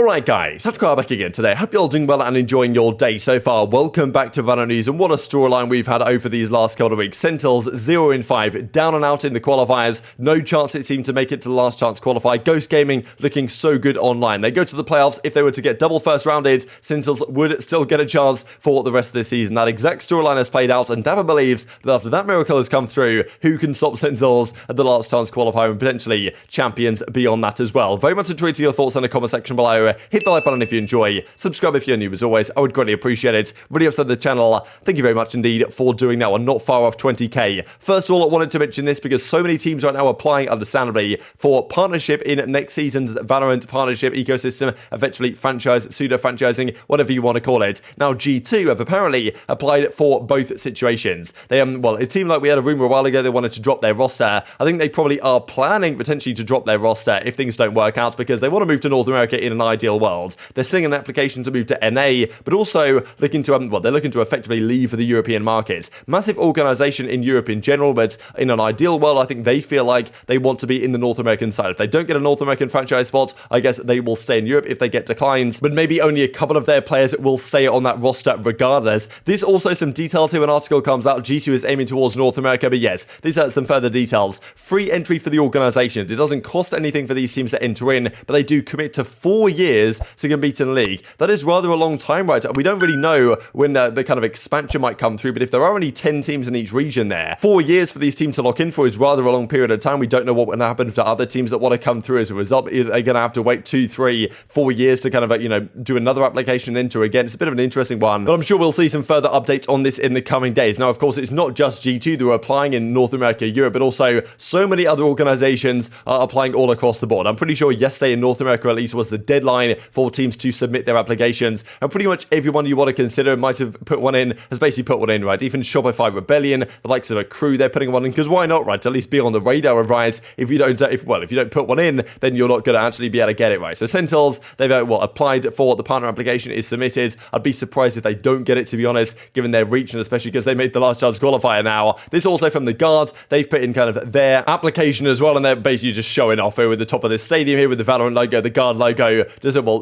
Alright guys, TacticalRab back again today. Hope you're all doing well and enjoying your day so far. Welcome back to VALORANT News, and what a storyline we've had over these last couple of weeks. Sentinels 0-5, down and out in the qualifiers. No chance it seemed to make it to the last chance qualify. Ghost Gaming looking so good online. They go to the playoffs. If they were to get double first rounded, Sentinels would still get a chance for the rest of the season. That exact storyline has played out, and Dapr believes that after that miracle has come through, who can stop Sentinels at the last chance qualifier and potentially champions beyond that as well. Very much enjoyed your thoughts in the comment section below. Hit the like button if you enjoy, subscribe if you're new as always, I would greatly appreciate it. Really upset the channel, thank you very much indeed for doing that one, not far off 20k. First of all, I wanted to mention this because so many teams right now are applying, understandably, for partnership in next season's Valorant partnership ecosystem, eventually franchise, pseudo-franchising, whatever you want to call it. Now G2 have apparently applied for both situations. They, well, it seemed like we had a rumor a while ago they wanted to drop their roster. I think they probably are planning potentially to drop their roster if things don't work out because they want to move to North America in an ideal world. They're seeing an application to move to NA, but also looking to, well, they're looking to effectively leave for the European market. Massive organization in Europe in general, but in an ideal world, I think they feel like they want to be in the North American side. If they don't get a North American franchise spot, I guess they will stay in Europe if they get declines, but maybe only a couple of their players will stay on that roster regardless. There's also some details here. An article comes out. G2 is aiming towards North America, but yes, these are some further details. Free entry for the organizations. It doesn't cost anything for these teams to enter in, but they do commit to 4 years to compete in the league. That is rather a long time, right? We don't really know when the kind of expansion might come through, but if there are only 10 teams in each region there, 4 years for these teams to lock in for is rather a long period of time. We don't know what will happen to other teams that want to come through as a result. They're going to have to wait 2, 3, 4 years to kind of, do another application and enter again. It's a bit of an interesting one, but I'm sure we'll see some further updates on this in the coming days. Now, of course, it's not just G2 that are applying in North America, Europe, but also so many other organizations are applying all across the board. I'm pretty sure yesterday in North America, at least, was the deadline for teams to submit their applications, and pretty much everyone you want to consider might have put one in, has basically put one in, right? Even Shopify Rebellion, the likes of a Crew, they're putting one in, because why not, right? To at least be on the radar of Riot. If you don't put one in, then you're not going to actually be able to get it, right? So Sentinels, they've applied for the partner application, is submitted. I'd be surprised if they don't get it, to be honest, given their reach, and especially because they made the last chance qualifier now. This also from the Guard, they've put in kind of their application as well, and they're basically just showing off here with the top of this stadium here with the Valorant logo, the Guard logo,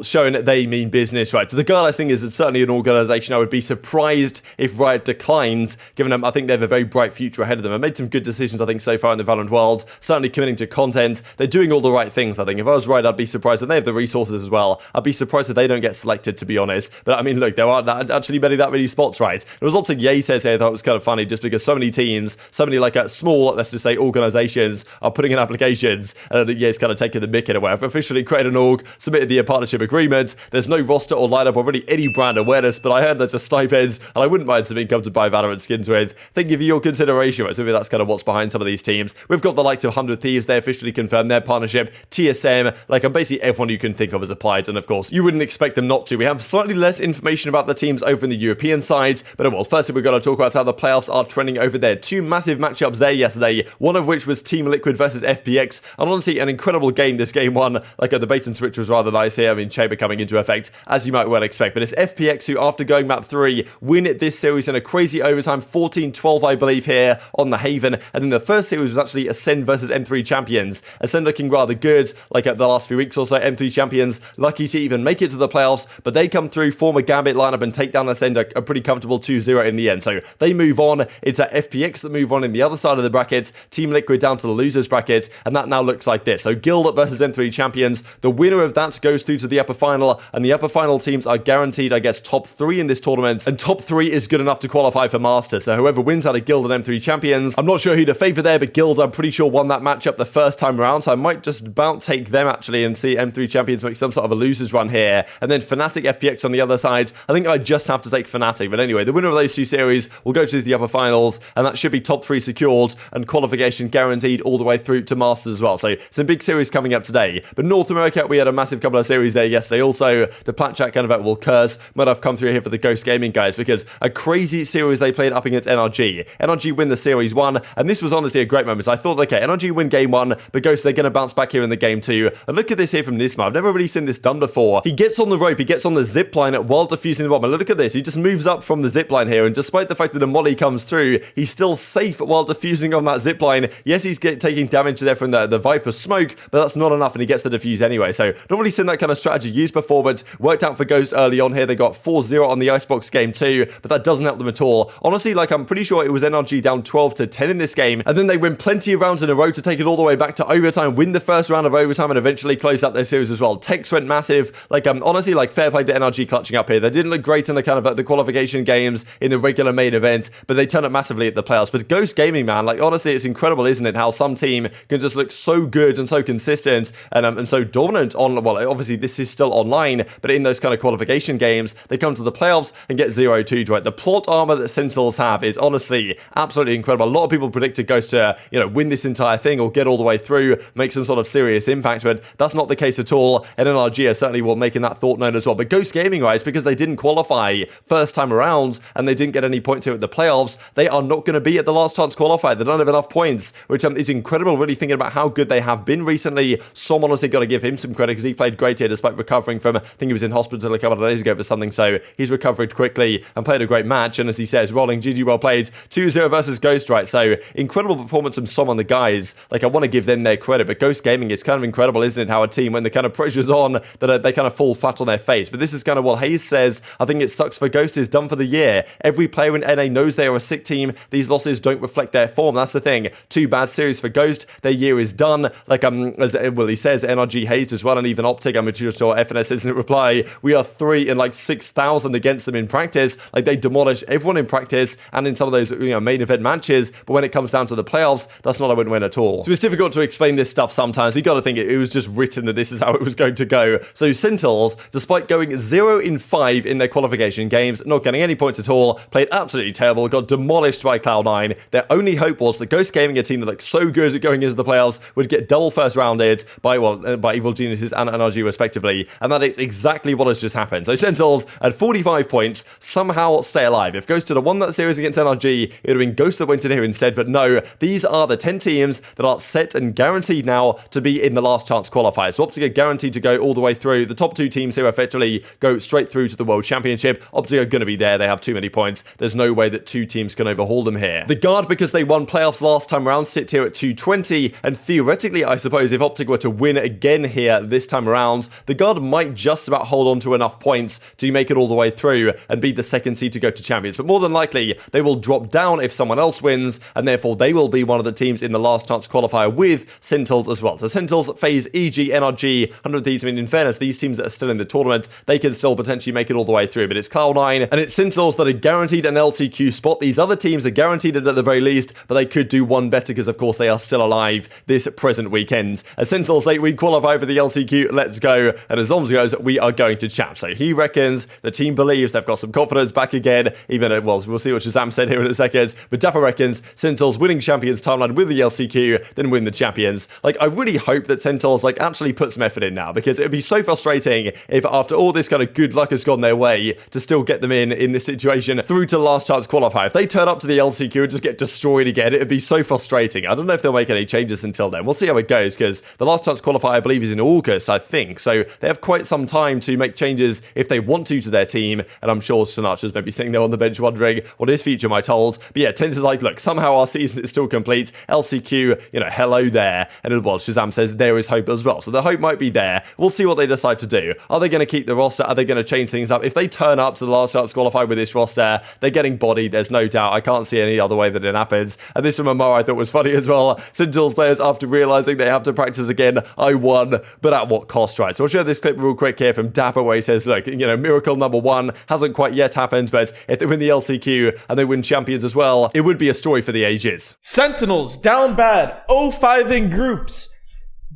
showing that they mean business, right? So the Guard, I think, is certainly an organization I would be surprised if Riot declines, given them, I think they have a very bright future ahead of them. I've made some good decisions, I think, so far in the Valorant world, certainly committing to content. They're doing all the right things, I think. If I was Riot, I'd be surprised, and they have the resources as well. I'd be surprised if they don't get selected, to be honest. But I mean, look, there aren't actually that many spots, right? It was OpTic Ye says here, I thought it was kind of funny, just because so many teams, so many small, let's just say, organizations are putting in applications, and Ye's kind of taking the mick in a way. I've officially created an org, submitted the partnership agreement. There's no roster or lineup or really any brand awareness, but I heard there's a stipend, and I wouldn't mind some income to buy Valorant skins with. Thank you for your consideration, right? So maybe that's kind of what's behind some of these teams. We've got the likes of 100 Thieves, they officially confirmed their partnership. TSM, basically everyone you can think of has applied, and of course, you wouldn't expect them not to. We have slightly less information about the teams over in the European side, but well, firstly, we've got to talk about how the playoffs are trending over there. 2 massive matchups there yesterday, one of which was Team Liquid versus FPX, and honestly, an incredible game. This game one, the bait and switch was rather nice here. I mean, Chamber coming into effect, as you might well expect, but it's FPX who, after going map 3, win this series in a crazy overtime, 14-12, I believe, here on the Haven, and then the first series was actually Ascend versus M3 champions. Ascend looking rather good, at the last few weeks or so. M3 champions lucky to even make it to the playoffs, but they come through, form a Gambit lineup, and take down Ascend a pretty comfortable 2-0 in the end. So they move on. It's FPX that move on in the other side of the bracket. Team Liquid down to the losers bracket, and that now looks like this. So Guild versus M3 champions. The winner of that goes through to the upper final, and the upper final teams are guaranteed, I guess, top 3 in this tournament, and top 3 is good enough to qualify for Masters. So whoever wins out of Guild and M3 champions, I'm not sure who to favour there, but Guild, I'm pretty sure, won that matchup the first time around, so I might just about take them actually and see M3 champions make some sort of a losers run here. And then Fnatic FPX on the other side, I think I just have to take Fnatic, but anyway, the winner of those 2 series will go to the upper finals, and that should be top 3 secured and qualification guaranteed all the way through to Masters as well. So some big series coming up today. But North America, we had a massive couple of series there yesterday. Also, the Plat Chat kind of will curse, might have come through here for the Ghost Gaming guys, because a crazy series they played up against NRG. NRG win the series 1, and this was honestly a great moment. I thought, okay, NRG win game 1, but Ghost, they're going to bounce back here in the game 2. And look at this here from Nisma. I've never really seen this done before. He gets on the rope, he gets on the zip line while defusing the bomb. And look at this, he just moves up from the zip line here, and despite the fact that the molly comes through, he's still safe while defusing on that zip line. Yes, he's taking damage there from the Viper smoke, but that's not enough, and he gets the defuse anyway. So not really seen that kind kind of strategy used before, but worked out for Ghost early on here. They got 4-0 on the Icebox game too, but that doesn't help them at all. Honestly, like, I'm pretty sure it was NRG down 12-10 in this game, and then they win plenty of rounds in a row to take it all the way back to overtime, win the first round of overtime, and eventually close out their series as well. Tex went massive. Like, honestly, like, fair play to NRG clutching up here. They didn't look great in the kind of the qualification games in the regular main event, but they turn up massively at the playoffs. But Ghost Gaming, man, like, honestly, it's incredible, isn't it, how some team can just look so good and so consistent and so dominant on, well, obviously this is still online, but in those kind of qualification games, they come to the playoffs and get 0-2, right? The plot armor that Sentinels have is honestly absolutely incredible. A lot of people predicted Ghost to, win this entire thing or get all the way through, make some sort of serious impact, but that's not the case at all. And NRG are certainly making that thought known as well. But Ghost Gaming, right, because they didn't qualify first time around and they didn't get any points here at the playoffs, they are not going to be at the last chance qualifier. They don't have enough points, which is incredible, really thinking about how good they have been recently. Some honestly got to give him some credit because he played great here despite recovering from, I think he was in hospital a couple of days ago for something, so he's recovered quickly and played a great match. And as he says, rolling GG well played, 2-0 versus Ghost, right? So incredible performance from some on the guys. Like, I want to give them their credit, but Ghost Gaming, it's kind of incredible, isn't it, how a team, when the kind of pressure's on, that they kind of fall flat on their face. But this is kind of what Hayes says. I think it sucks for Ghost is done for the year. Every player in NA knows they are a sick team. These losses don't reflect their form. That's the thing. 2 bad series for Ghost. Their year is done. Like, as well, he says, NRG Hayes as well, and even OpTic, I'm sure FNS says in reply, we are 3 in like 6,000 against them in practice. Like, they demolish everyone in practice and in some of those, main event matches, but when it comes down to the playoffs, that's not a win-win at all. So it's difficult to explain this stuff sometimes. We got to think it was just written that this is how it was going to go. So Sentinels, despite going 0-5 in their qualification games, not getting any points at all, played absolutely terrible, got demolished by Cloud9. Their only hope was that Ghost Gaming, a team that looked so good at going into the playoffs, would get double first rounded by Evil Geniuses and NRG respectively, and that is exactly what has just happened. So Sentinels at 45 points somehow stay alive. If Ghost had won that series against NRG, it would have been Ghost that went in here instead, but no, these are the 10 teams that are set and guaranteed now to be in the last chance qualifiers. So OpTic are guaranteed to go all the way through. The top 2 teams here effectively go straight through to the World Championship. OpTic are going to be there. They have too many points. There's no way that 2 teams can overhaul them here. The Guard, because they won playoffs last time around, sit here at 220, and theoretically, I suppose, if OpTic were to win again here this time around, the Guard might just about hold on to enough points to make it all the way through and be the second seed to go to Champions. But more than likely, they will drop down if someone else wins, and therefore they will be one of the teams in the last chance qualifier with Sentinels as well. So Sentinels, FaZe, EG, NRG, 100 Thieves. I mean, in fairness, these teams that are still in the tournament, they can still potentially make it all the way through. But it's Cloud9 and it's Sentinels that are guaranteed an LCQ spot. These other teams are guaranteed it at the very least, but they could do one better because, of course, they are still alive this present weekend. As Sentinels say, we qualify for the LCQ, let's go. And as Zoms goes, we are going to Champ. So he reckons, the team believes they've got some confidence back again, even at, well, we'll see what ShahZaM said here in a second, but Dapr reckons Sentinels winning Champions timeline with the LCQ, then win the Champions. Like, I really hope that Sentinels, like, actually put some effort in now, because it would be so frustrating if after all this kind of good luck has gone their way, to still get them in this situation through to last chance qualifier. If they turn up to the LCQ and just get destroyed again, it would be so frustrating. I don't know if they'll make any changes until then. We'll see how it goes, because the last chance qualifier, I believe, is in August, I think, so they have quite some time to make changes if they want to their team, and I'm sure Sinatra's maybe sitting there on the bench wondering what his future might hold. But yeah, TenZ is like, look, somehow our season is still complete. LCQ, hello there. And well, ShahZaM says there is hope as well. So the hope might be there. We'll see what they decide to do. Are they going to keep the roster? Are they going to change things up? If they turn up to the last chance qualifier with this roster, they're getting bodied. There's no doubt. I can't see any other way that it happens. And this from Amara I thought was funny as well. Sentinels players, after realizing they have to practice again, I won, but at what cost, right? So I'll show this clip real quick here from Dapr where he says, look, miracle number 1 hasn't quite yet happened, but if they win the LCQ and they win Champions as well, it would be a story for the ages. Sentinels down bad, 0-5 in groups.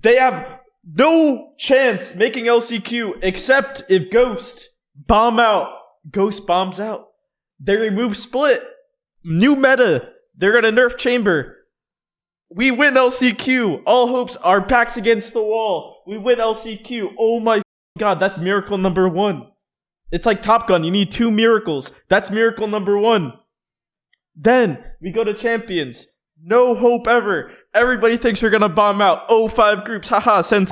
They have no chance making LCQ except if Ghost bomb out. Ghost bombs out. They remove Split. New meta. They're gonna nerf Chamber. We win LCQ. All hopes are backs against the wall. We win LCQ. Oh my god, that's miracle number 1. It's like Top Gun. You need 2 miracles. That's miracle number 1. Then we go to Champions. No hope ever. Everybody thinks we're gonna bomb out. 0-5 groups. Haha, since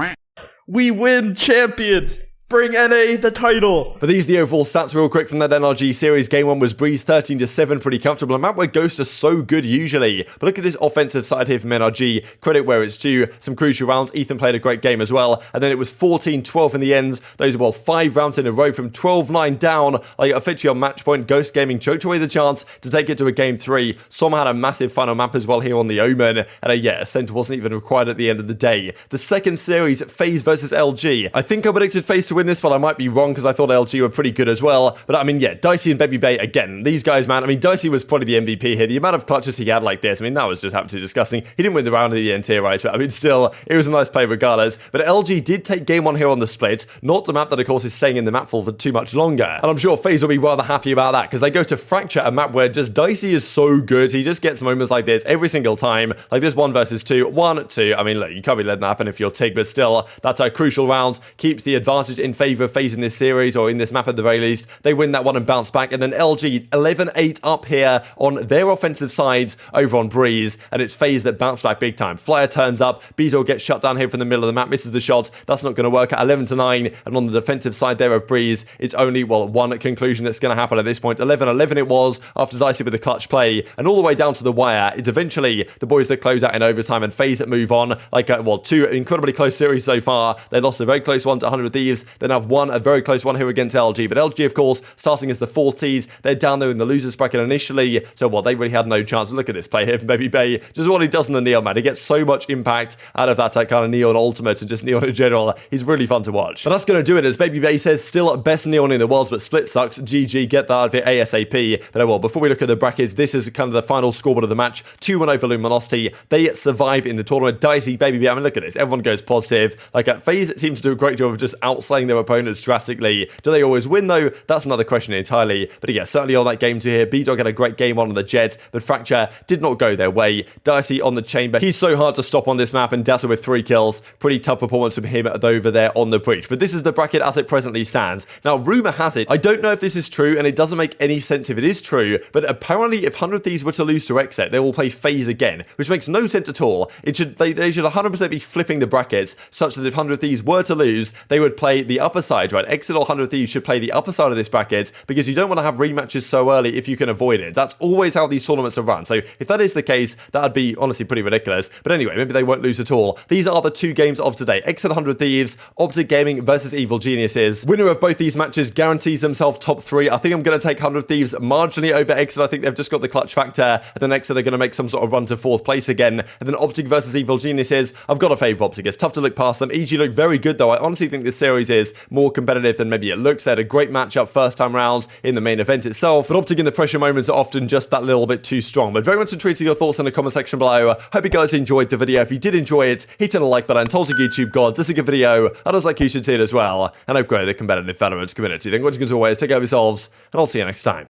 we win Champions. Bring NA the title. But these are the overall stats real quick from that NRG series. Game 1 was Breeze 13-7, pretty comfortable. A map where ghosts are so good usually. But look at this offensive side here from NRG. Credit where it's due. Some crucial rounds. Ethan played a great game as well. And then it was 14-12 in the ends. Those were 5 rounds in a row from 12-9 down. Like effectively on match point, Ghost Gaming choked away the chance to take it to a game 3. Som had a massive final map as well here on the Omen. And yeah, a center wasn't even required at the end of the day. The second series, FaZe versus LG. I think I predicted FaZe to win this, but I might be wrong because I thought LG were pretty good as well. But I mean, yeah, Dicey and babybay, again, these guys, man. I mean, Dicey was probably the MVP here. The amount of clutches he had like this, I mean, that was just absolutely disgusting. He didn't win the round at the end here, right? But I mean, still, it was a nice play regardless. But LG did take game 1 here on the split. Not the map that, of course, is staying in the map pool for too much longer. And I'm sure FaZe will be rather happy about that because they go to Fracture, a map where just Dicey is so good. He just gets moments like this every single time. Like this 1 versus 2, 1-2. I mean, look, you can't be letting that happen if you're TIG, but still, that's a crucial round. Keeps the advantage in favor of FaZe in this series, or in this map at the very least. They win that one and bounce back, and then LG 11-8 up here on their offensive side over on Breeze, and it's FaZe that bounce back big time. Flyer turns up, B-Dog gets shut down here from the middle of the map, misses the shot. That's not going to work at 11-9, and on the defensive side there of Breeze, it's only, well, one conclusion that's going to happen at this point. 11-11 it was after Dicey with the clutch play, and all the way down to the wire. It's eventually the boys that close out in overtime and FaZe that move on. Like, well, 2 incredibly close series so far. They lost a very close one to 100 Thieves, then have won a very close one here against LG. But LG, of course, starting as the 4th seed, they're down there in the losers bracket initially. So, well, they really had no chance. Look at this play here from babybay. Just what he does in the Neon, man. He gets so much impact out of that kind of Neon ultimate and just Neon in general. He's really fun to watch. But that's going to do it, as babybay says, still best Neon in the world, but split sucks. GG, get that out of it ASAP. But well, before we look at the brackets, this is kind of the final scoreboard of the match. 2-1 over Luminosity. They survive in the tournament. Dicey, babybay, I mean, look at this. Everyone goes positive. Like, FaZe seems to do a great job of just outslaying their opponents drastically. Do they always win, though? That's another question entirely. But yeah, certainly on that game 2 here, B-Dog had a great game on the Jet, but Fracture did not go their way. Dicey on the Chamber. He's so hard to stop on this map, and Dazzle with 3 kills. Pretty tough performance from him over there on the Breach. But this is the bracket as it presently stands. Now, rumor has it, I don't know if this is true, and it doesn't make any sense if it is true, but apparently if 100 Thieves were to lose to Exit, they will play FaZe again, which makes no sense at all. They should 100% be flipping the brackets, such that if 100 Thieves were to lose, they would play the upper side, right? Exit or 100 Thieves should play the upper side of this bracket, because you don't want to have rematches so early if you can avoid it. That's always how these tournaments are run. So if that is the case, that would be honestly pretty ridiculous. But anyway, maybe they won't lose at all. These are the 2 games of today. Exit 100 Thieves, OpTic Gaming versus Evil Geniuses. Winner of both these matches guarantees themselves top 3. I think I'm going to take 100 Thieves marginally over Exit. I think they've just got the clutch factor, and then Exit are going to make some sort of run to 4th place again. And then OpTic versus Evil Geniuses, I've got to favour OpTic. It's tough to look past them. EG look very good though. I honestly think this series is more competitive than maybe it looks. They had a great matchup first time round in the main event itself, but OpTic in the pressure moments are often just that little bit too strong. But very much intrigued to your thoughts in the comment section below. Hope you guys enjoyed the video. If you did enjoy it, hit on the like button, told your YouTube gods this is a good video, others like you should see it as well, and I've grown the competitive Valorant community. Then once again, as always, take care of yourselves, and I'll see you next time.